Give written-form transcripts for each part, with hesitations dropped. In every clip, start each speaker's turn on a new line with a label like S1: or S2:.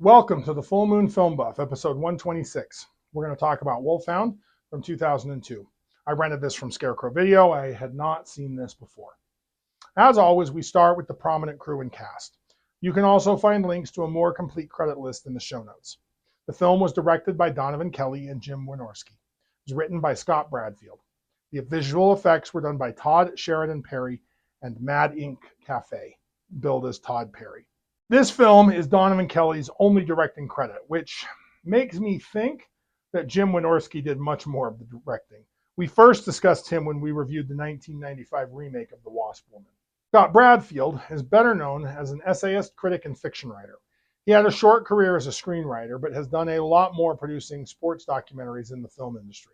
S1: Welcome to the Full Moon Film Buff, episode 126. We're going to talk about Wolfhound from 2002. I rented this from Scarecrow Video. I had not seen this before. As always, we start with the prominent crew and cast. You can also find links to a more complete credit list in the show notes. The film was directed by Donovan Kelly and Jim Wynorski. It was written by Scott Bradfield. The visual effects were done by Todd Sheridan Perry and Mad Ink Cafe, billed as Todd Perry. This film is Donovan Kelly's only directing credit, which makes me think that Jim Wynorski did much more of the directing. We first discussed him when we reviewed the 1995 remake of The Wasp Woman. Scott Bradfield is better known as an essayist, critic, and fiction writer. He had a short career as a screenwriter, but has done a lot more producing sports documentaries in the film industry.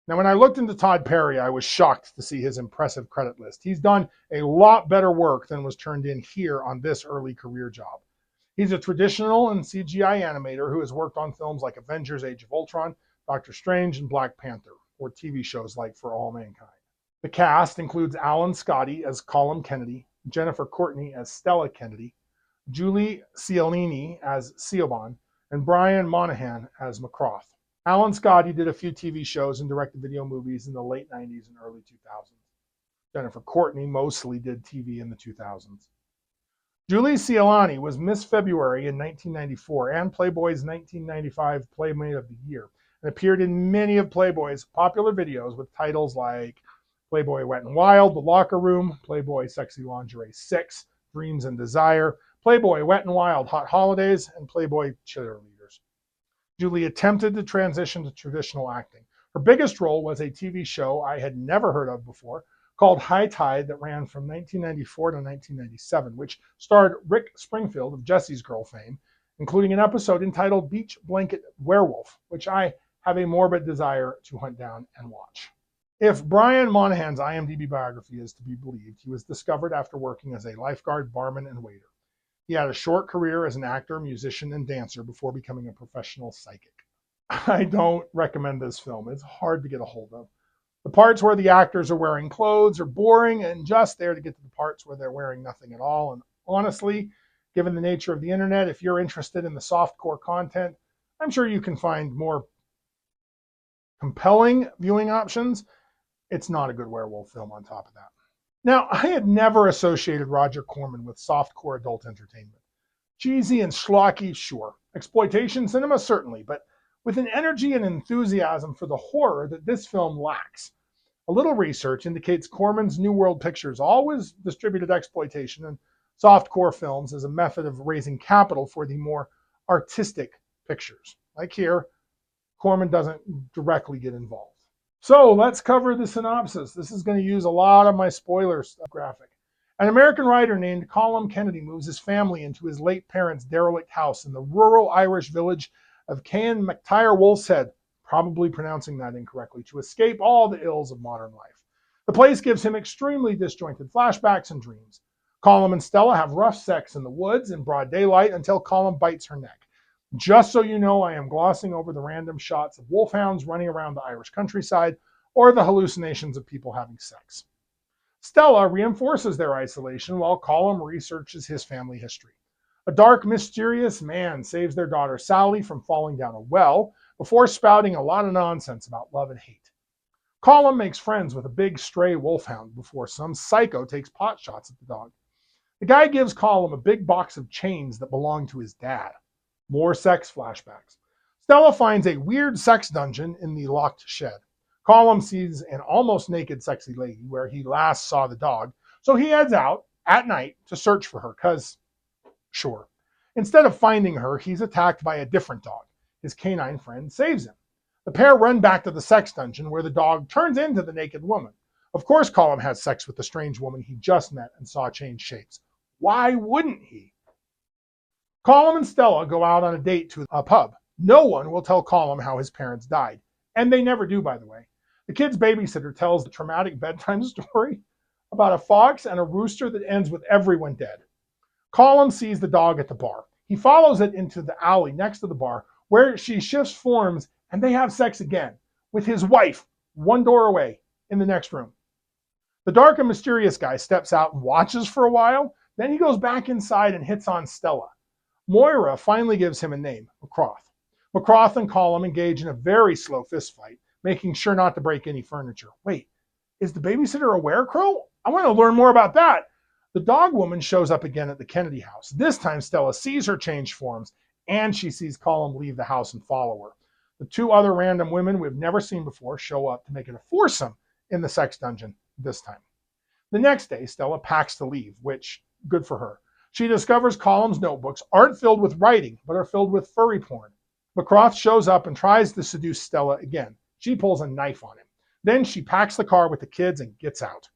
S1: Now, when I looked into Todd Perry, I was shocked to see his impressive credit list. He's done a lot better work than was turned in here on this early career job. He's a traditional and CGI animator who has worked on films like Avengers: Age of Ultron, Doctor Strange, and Black Panther, or TV shows like For All Mankind. The cast includes Alan Scotty as Colum Kennedy, Jennifer Courtney as Stella Kennedy, Julie Cialini as Siobhan, and Brian Monahan as McCroth. Alan Scotty did a few TV shows and direct-to-video movies in the late 90s and early 2000s. Jennifer Courtney mostly did TV in the 2000s. Julie Cialini was Miss February in 1994 and Playboy's 1995 Playmate of the Year, and appeared in many of Playboy's popular videos with titles like Playboy Wet and Wild, The Locker Room, Playboy Sexy Lingerie 6, Dreams and Desire, Playboy Wet and Wild Hot Holidays, and Playboy Cheerleaders. Julie attempted to transition to traditional acting. Her biggest role was a TV show I had never heard of before called High Tide that ran from 1994 to 1997, which starred Rick Springfield of Jesse's Girl fame, including an episode entitled Beach Blanket Werewolf, which I have a morbid desire to hunt down and watch. If Brian Monahan's IMDb biography is to be believed, he was discovered after working as a lifeguard, barman, and waiter. He had a short career as an actor, musician, and dancer before becoming a professional psychic. I don't recommend this film. It's hard to get a hold of. The parts where the actors are wearing clothes are boring and just there to get to the parts where they're wearing nothing at all. And honestly, given the nature of the internet, if you're interested in the softcore content, I'm sure you can find more compelling viewing options. It's not a good werewolf film on top of that. Now, I had never associated Roger Corman with softcore adult entertainment. Cheesy and schlocky, sure. Exploitation cinema, certainly, but with an energy and enthusiasm for the horror that this film lacks. A little research indicates Corman's New World Pictures always distributed exploitation and softcore films as a method of raising capital for the more artistic pictures. Like here, Corman doesn't directly get involved. So let's cover the synopsis. This is going to use a lot of my spoilers graphic. An American writer named Colum Kennedy moves his family into his late parents' derelict house in the rural Irish village of Cain McTire Wolfshead, probably pronouncing that incorrectly, to escape all the ills of modern life. The place gives him extremely disjointed flashbacks and dreams. Colum and Stella have rough sex in the woods in broad daylight until Colum bites her neck. Just so you know, I am glossing over the random shots of wolfhounds running around the Irish countryside or the hallucinations of people having sex. Stella reinforces their isolation while Colum researches his family history. A dark, mysterious man saves their daughter Sally from falling down a well before spouting a lot of nonsense about love and hate. Colum makes friends with a big stray wolfhound before some psycho takes pot shots at the dog. The guy gives Colum a big box of chains that belong to his dad. More sex flashbacks. Stella finds a weird sex dungeon in the locked shed. Colum sees an almost naked sexy lady where he last saw the dog, so he heads out at night to search for her, because, sure. Instead of finding her, he's attacked by a different dog. His canine friend saves him. The pair run back to the sex dungeon where the dog turns into the naked woman. Of course, Colum has sex with the strange woman he just met and saw change shapes. Why wouldn't he? Colum and Stella go out on a date to a pub. No one will tell Colum how his parents died. And they never do, by the way. The kid's babysitter tells the traumatic bedtime story about a fox and a rooster that ends with everyone dead. Colum sees the dog at the bar. He follows it into the alley next to the bar where she shifts forms and they have sex again with his wife, one door away in the next room. The dark and mysterious guy steps out and watches for a while. Then he goes back inside and hits on Stella. Moira finally gives him a name, McCroth. McCroth and Colum engage in a very slow fistfight, making sure not to break any furniture. Wait, is the babysitter a werecrow? I want to learn more about that. The dog woman shows up again at the Kennedy house. This time Stella sees her change forms, and she sees Colum leave the house and follow her. The two other random women we've never seen before show up to make it a foursome in the sex dungeon this time. The next day, Stella packs to leave, which, good for her. She discovers Colum's notebooks aren't filled with writing, but are filled with furry porn. McCroth shows up and tries to seduce Stella again. She pulls a knife on him. Then she packs the car with the kids and gets out.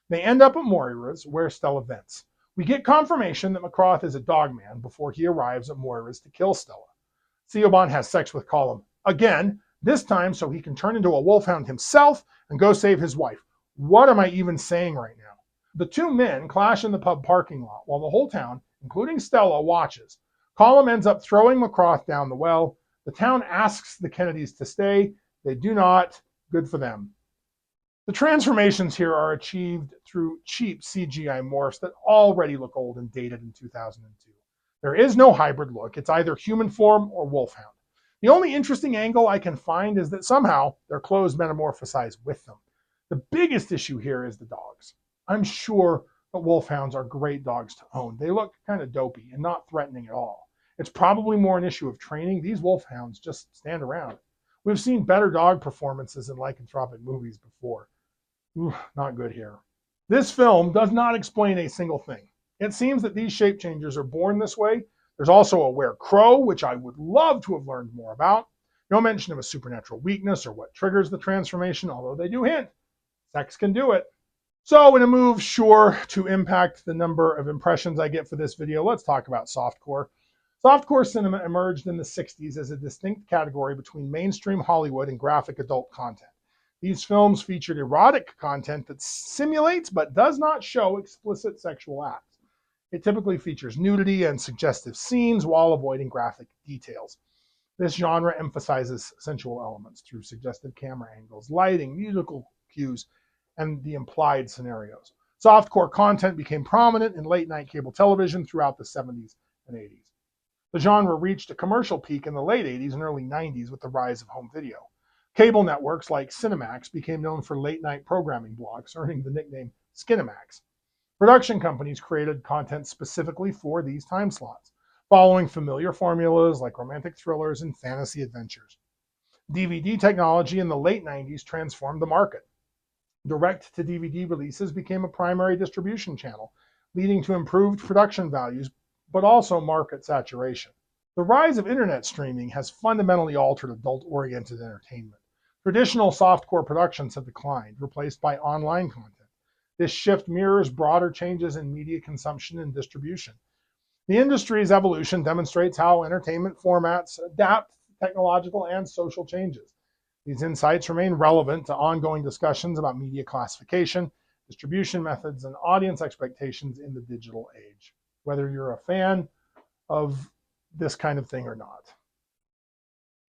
S1: They end up at Moira's, where Stella vents. We get confirmation that McCroth is a dog man before he arrives at Moira's to kill Stella. Siobhan has sex with Colum again, this time so he can turn into a wolfhound himself and go save his wife. What am I even saying right now? The two men clash in the pub parking lot while the whole town, including Stella, watches. Colum ends up throwing McCroth down the well. The town asks the Kennedys to stay. They do not. Good for them. The transformations here are achieved through cheap CGI morphs that already look old and dated in 2002. There is no hybrid look. It's either human form or wolfhound. The only interesting angle I can find is that somehow their clothes metamorphosize with them. The biggest issue here is the dogs. I'm sure that wolfhounds are great dogs to own. They look kind of dopey and not threatening at all. It's probably more an issue of training. These wolfhounds just stand around. We've seen better dog performances in lycanthropic movies before. Not good here. This film does not explain a single thing. It seems that these shape changers are born this way. There's also a werecrow, which I would love to have learned more about. No mention of a supernatural weakness or what triggers the transformation, although they do hint. Sex can do it. So in a move sure to impact the number of impressions I get for this video, let's talk about softcore. Softcore cinema emerged in the 60s as a distinct category between mainstream Hollywood and graphic adult content. These films featured erotic content that simulates but does not show explicit sexual acts. It typically features nudity and suggestive scenes while avoiding graphic details. This genre emphasizes sensual elements through suggestive camera angles, lighting, musical cues, and the implied scenarios. Softcore content became prominent in late-night cable television throughout the 70s and 80s. The genre reached a commercial peak in the late 80s and early 90s with the rise of home video. Cable networks like Cinemax became known for late-night programming blocks, earning the nickname Skinemax. Production companies created content specifically for these time slots, following familiar formulas like romantic thrillers and fantasy adventures. DVD technology in the late 90s transformed the market. Direct-to-DVD releases became a primary distribution channel, leading to improved production values, but also market saturation. The rise of internet streaming has fundamentally altered adult-oriented entertainment. Traditional softcore productions have declined, replaced by online content. This shift mirrors broader changes in media consumption and distribution. The industry's evolution demonstrates how entertainment formats adapt to technological and social changes. These insights remain relevant to ongoing discussions about media classification, distribution methods, and audience expectations in the digital age, whether you're a fan of this kind of thing or not.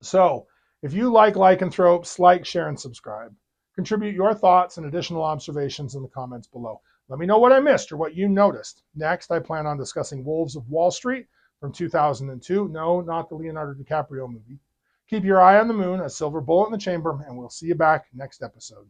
S1: So, if you like lycanthropes, like, share, and subscribe. Contribute your thoughts and additional observations in the comments below. Let me know what I missed or what you noticed. Next, I plan on discussing Wolves of Wall Street from 2002. No, not the Leonardo DiCaprio movie. Keep your eye on the moon, a silver bullet in the chamber, and we'll see you back next episode.